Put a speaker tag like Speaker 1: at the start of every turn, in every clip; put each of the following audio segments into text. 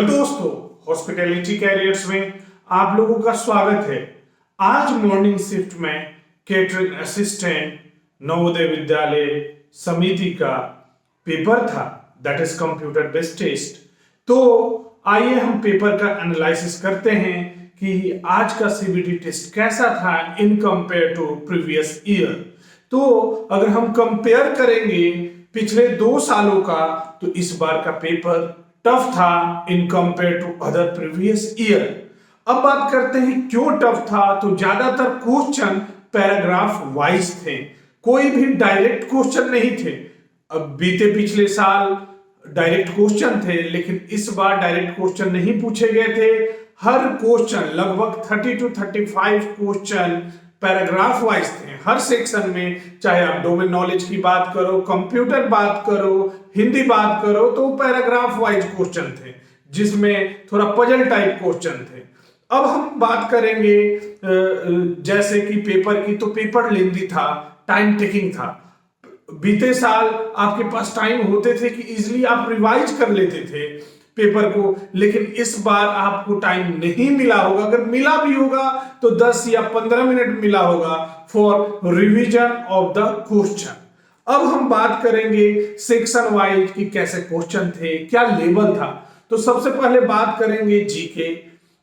Speaker 1: Hello दोस्तों, hospitality carriers में आप लोगों का स्वागत है। आज मॉर्निंग शिफ्ट में केटरिंग असिस्टेंट नवोदय विद्यालय समिति का पेपर था, that is computer based test. तो आइए हम पेपर का एनालिसिस करते हैं कि आज का सीबीटी टेस्ट कैसा था in compare to previous year. तो अगर हम कंपेयर करेंगे पिछले 2 सालों का, तो इस बार का पेपर टफ था in compare to other previous year. अब बात करते हैं क्यों टफ था। तो ज्यादातर क्वेश्चन पैराग्राफ वाइज थे, कोई भी डायरेक्ट क्वेश्चन नहीं थे। अब बीते पिछले साल डायरेक्ट क्वेश्चन थे, लेकिन इस बार डायरेक्ट क्वेश्चन नहीं पूछे गए थे। हर क्वेश्चन लगभग 30 to 35 क्वेश्चन पैराग्राफ वाइज थे हर सेक्शन में। चाहे आप डोमेन नॉलेज की बात करो, कंप्यूटर बात करो, हिंदी बात करो, तो पैराग्राफ वाइज क्वेश्चन थे जिसमें थोड़ा पजल टाइप क्वेश्चन थे। अब हम बात करेंगे जैसे कि पेपर की, तो पेपर लेंदी था, टाइम टेकिंग था। बीते साल आपके पास टाइम होते थे कि इजीली आप रिवाइज कर लेते थे पेपर को, लेकिन इस बार आपको टाइम नहीं मिला होगा। अगर मिला भी होगा तो 10 या 15 मिनट मिला होगा for revision of the question. अब हम बात करेंगे सेक्शन वाइज कि कैसे क्वेश्चन थे, क्या लेवल था। तो सबसे पहले बात करेंगे जीके।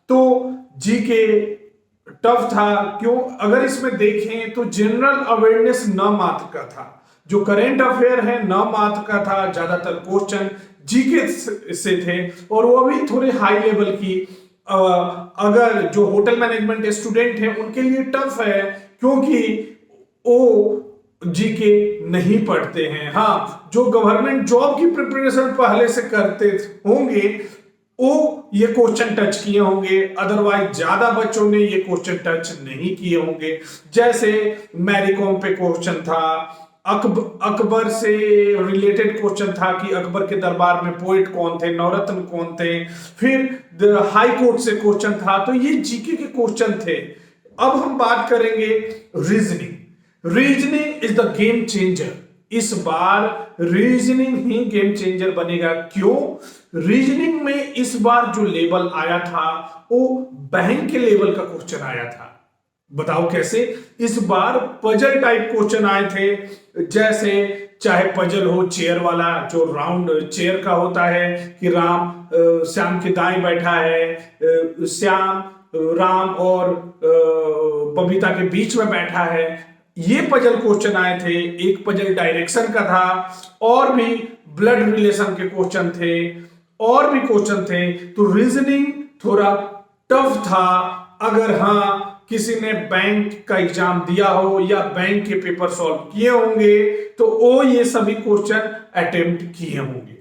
Speaker 1: तो जीके टफ था, क्यों? अगर इसमें देखें तो जनरल अवेयरनेस न मात्र का था, जो करेंट अफेयर है न मात्र का था। ज्यादातर क्वेश्चन जीके से थे और वो भी थोड़े हाई लेवल की। अगर जो होटल मैनेजमेंट स्टूडेंट हैं उनके लिए टफ है, क्योंकि वो जीके नहीं पढ़ते हैं। हाँ, जो गवर्नमेंट जॉब की प्रिपरेशन पहले से करते होंगे वो ये क्वेश्चन टच किए होंगे, अदरवाइज ज्यादा बच्चों ने ये क्वेश्चन टच नहीं किए होंगे। जैसे मैरी कॉम पे क्वेश्चन था, अकबर से रिलेटेड क्वेश्चन था कि अकबर के दरबार में पोएट कौन थे, नवरत्न कौन थे। फिर हाई कोर्ट से क्वेश्चन था। तो ये जीके के क्वेश्चन थे। अब हम बात करेंगे reasoning. Reasoning is the game changer. इस बार रीजनिंग ही गेम चेंजर बनेगा। क्यों? रीजनिंग में इस बार जो लेवल आया था वो बैंक के लेवल का क्वेश्चन आया था। बताओ कैसे? इस बार पजल टाइप क्वेश्चन आए थे। जैसे चाहे पजल हो चेयर वाला, जो राउंड चेयर का होता है कि राम श्याम के दाएं बैठा है, श्याम राम और बबीता के बीच में बैठा है। ये पजल क्वेश्चन आए थे। एक पजल डायरेक्शन का था, और भी ब्लड रिलेशन के क्वेश्चन थे, और भी क्वेश्चन थे। तो रीजनिंग थोड़ा टफ था। अगर हाँ किसी ने बैंक का एग्जाम दिया हो या बैंक के पेपर सॉल्व किए होंगे तो वो ये सभी क्वेश्चन अटेम्प्ट किए होंगे।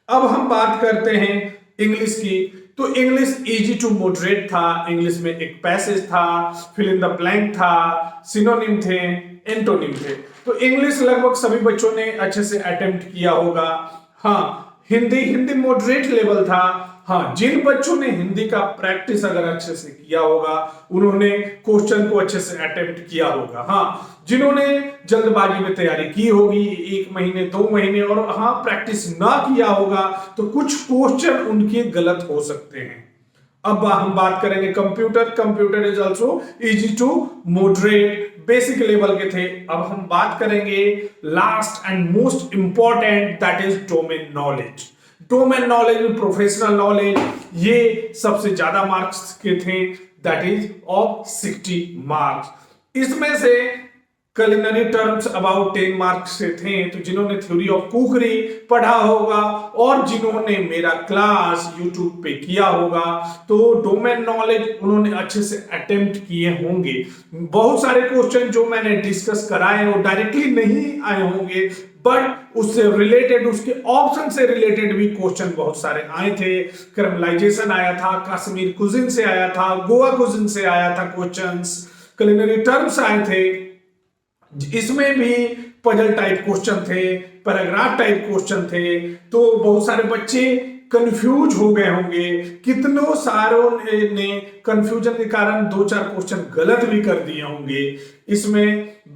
Speaker 1: अब हम बात करते हैं इंग्लिश की। तो इंग्लिश इजी टू मॉडरेट था। इंग्लिश में एक पैसेज था, फिल इन द ब्लैंक था, सिनोनिम थे, एंटोनिम थे। तो इंग्लिश लगभग सभी बच्चों ने अच्छे से अटेम्प्ट किया होगा। हाँ, हिंदी मॉडरेट लेवल था। हाँ, जिन बच्चों ने हिंदी का प्रैक्टिस अगर अच्छे से किया होगा उन्होंने क्वेश्चन को अच्छे से अटेम्प्ट किया होगा। हाँ, जिन्होंने जल्दबाजी में तैयारी की होगी 1 महीने 2 महीने और हाँ प्रैक्टिस ना किया होगा, तो कुछ क्वेश्चन उनके गलत हो सकते हैं। अब हम बात करेंगे computer. Computer is also easy to moderate, basic level के थे। अब हम बात करेंगे last and most important, that is domain knowledge. Domain knowledge में प्रोफेशनल नॉलेज, ये सबसे ज्यादा मार्क्स के थे, दैट इज ऑफ 60 मार्क्स। इसमें से culinary टर्म्स अबाउट 10 मार्क्स से थे। तो जिन्होंने थ्योरी ऑफ कुकरी पढ़ा होगा और जिन्होंने मेरा क्लास यूट्यूब पे किया होगा, तो डोमेन नॉलेज उन्होंने अच्छे से अटेम्प्ट किए होंगे। बहुत सारे क्वेश्चन जो मैंने डिस्कस कराए वो डायरेक्टली नहीं आए होंगे, बट उससे रिलेटेड, उसके ऑप्शन से रिलेटेड भी क्वेश्चन बहुत सारे आए थे। क्रिमिनलाइजेशन आया था, कश्मीर कुजिन से आया था, गोवा कुजिन से आया था क्वेश्चंस, culinary टर्म्स आए थे। इसमें भी पजल टाइप क्वेश्चन थे, पैराग्राफ टाइप क्वेश्चन थे। तो बहुत सारे बच्चे कंफ्यूज हो गए होंगे, कितनों सारों ने कंफ्यूजन के कारण 2-4 क्वेश्चन गलत भी कर दिए होंगे। इसमें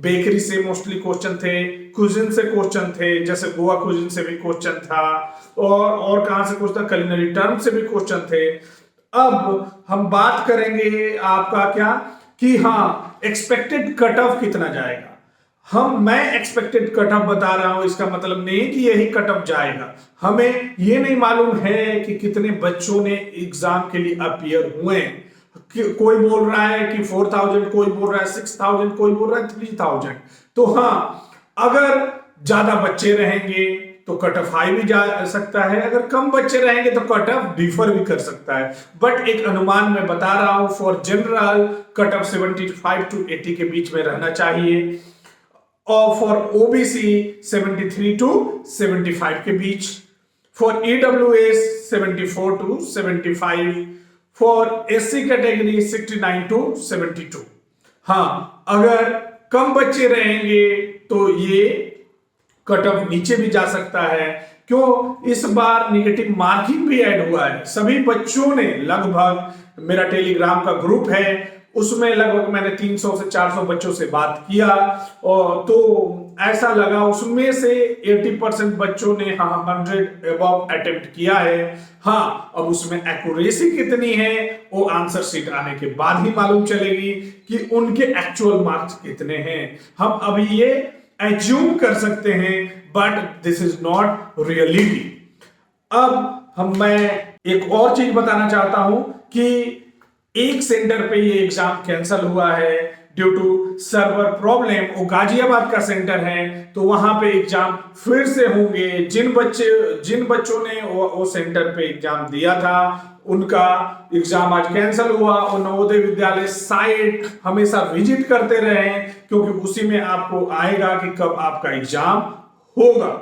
Speaker 1: बेकरी से मोस्टली क्वेश्चन थे, कुजिन से क्वेश्चन थे, जैसे गोवा कुजिन से भी क्वेश्चन था, और कहां से क्वेश्चन था, कुलिनरी टर्म से भी क्वेश्चन थे। अब हम बात करेंगे आपका क्या कि हाँ एक्सपेक्टेड कट ऑफ कितना जाएगा। मैं एक्सपेक्टेड कट ऑफ बता रहा हूं, इसका मतलब नहीं कि यही कट ऑफ जाएगा। हमें ये नहीं मालूम है कि कितने बच्चों ने एग्जाम के लिए अपीयर हुए। कोई बोल रहा है कि 4000, कोई बोल रहा है 6000, कोई बोल रहा है 3000। तो हाँ, अगर ज्यादा बच्चे रहेंगे तो कट ऑफ हाई भी जा सकता है, अगर कम बच्चे रहेंगे तो कट ऑफ डिफर भी कर सकता है। बट एक अनुमान मैं बता रहा हूं, for general cut off 75 to 80 के बीच में रहना चाहिए, और फॉर ओबीसी 73 to 75 के बीच, for EWS 74 to 75, for SC category 69 to 72। हाँ, अगर कम बच्चे रहेंगे तो ये कट ऑफ नीचे भी जा सकता है। क्यों? इस बार निगेटिव मार्किंग भी ऐड हुआ है। सभी बच्चों ने लगभग, मेरा टेलीग्राम का ग्रुप है उसमें लगभग मैंने 300 से 400 बच्चों से बात किया, और तो ऐसा लगा उसमें से 80% बच्चों ने 100 अबव अटेम्प्ट किया है। हाँ, अब उसमें एक्यूरेसी कितनी है वो आंसर शीट आने के बाद ही मालूम चलेगी कि उनके एक्चुअल मार्क्स कितने हैं। हम अभी ये एज्यूम कर सकते हैं, but this is not reality. अब मैं एक और चीज बताना चाहता हूं कि एक सेंटर पे ये एग्जाम कैंसिल हुआ है ड्यू टू सर्वर प्रॉब्लम। वो गाजियाबाद का सेंटर है, तो वहां पे एग्जाम फिर से होंगे। जिन बच्चों ने वो सेंटर पे एग्जाम दिया था उनका एग्जाम आज कैंसिल हुआ। और नवोदय विद्यालय साइट हमेशा विजिट करते रहे, क्योंकि उसी में आपको आएगा कि कब आपका एग्जाम होगा।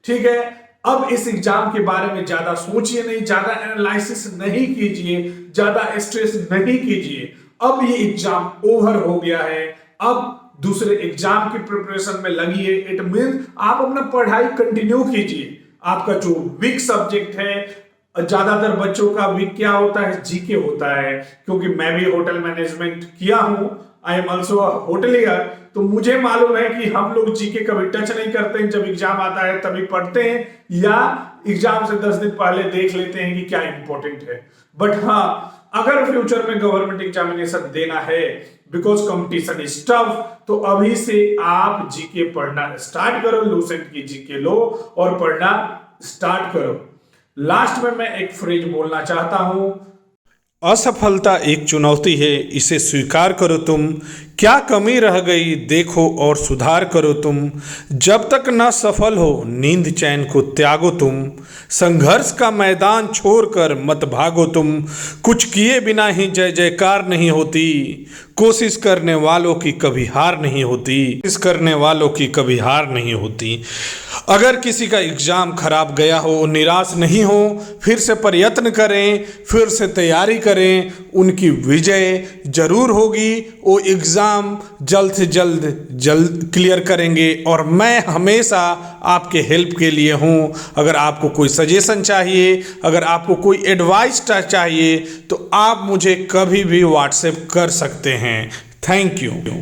Speaker 1: ठीक है, अब इस एग्जाम के बारे में ज्यादा सोचिए नहीं, ज्यादा एनालिसिस नहीं कीजिए, ज्यादा स्ट्रेस नहीं कीजिए। अब ये एग्जाम ओवर हो गया है, अब दूसरे एग्जाम की प्रिपरेशन में लगिए। इट मीन आप अपना पढ़ाई कंटिन्यू कीजिए। आपका जो वीक सब्जेक्ट है, ज्यादातर बच्चों का वीक क्या होता है, जीके होता है। क्योंकि मैं भी होटल मैनेजमेंट किया हूं, आई एम ऑल्सो होटलियर, तो मुझे मालूम है कि हम लोग जीके कभी टच नहीं करते हैं। जब एग्जाम आता है तभी पढ़ते हैं, या एग्जाम से 10 दिन पहले देख लेते हैं कि क्या इंपॉर्टेंट है। बट हाँ, अगर फ्यूचर में गवर्नमेंट एग्जामिनेशन देना है, बिकॉज कंपटीशन इज टफ, तो अभी से आप जीके पढ़ना स्टार्ट करो, लूसेंट की जीके लो और पढ़ना स्टार्ट करो। लास्ट में मैं एक फ्रेज बोलना चाहता हूं,
Speaker 2: असफलता एक चुनौती है, इसे स्वीकार करो तुम। क्या कमी रह गई देखो और सुधार करो तुम। जब तक न सफल हो नींद चैन को त्यागो तुम। संघर्ष का मैदान छोड़कर मत भागो तुम। कुछ किए बिना ही जय जयकार नहीं होती। कोशिश करने वालों की कभी हार नहीं होती। कोशिश करने वालों की कभी हार नहीं होती। अगर किसी का एग्ज़ाम खराब गया हो, निराश नहीं हो, फिर से प्रयत्न करें, फिर से तैयारी करें, उनकी विजय जरूर होगी। वो एग्ज़ाम जल्द से जल्द क्लियर करेंगे, और मैं हमेशा आपके हेल्प के लिए हूँ। अगर आपको कोई सजेशन चाहिए, अगर आपको कोई एडवाइस चाहिए, तो आप मुझे कभी भी व्हाट्सएप कर सकते हैं। Thank you.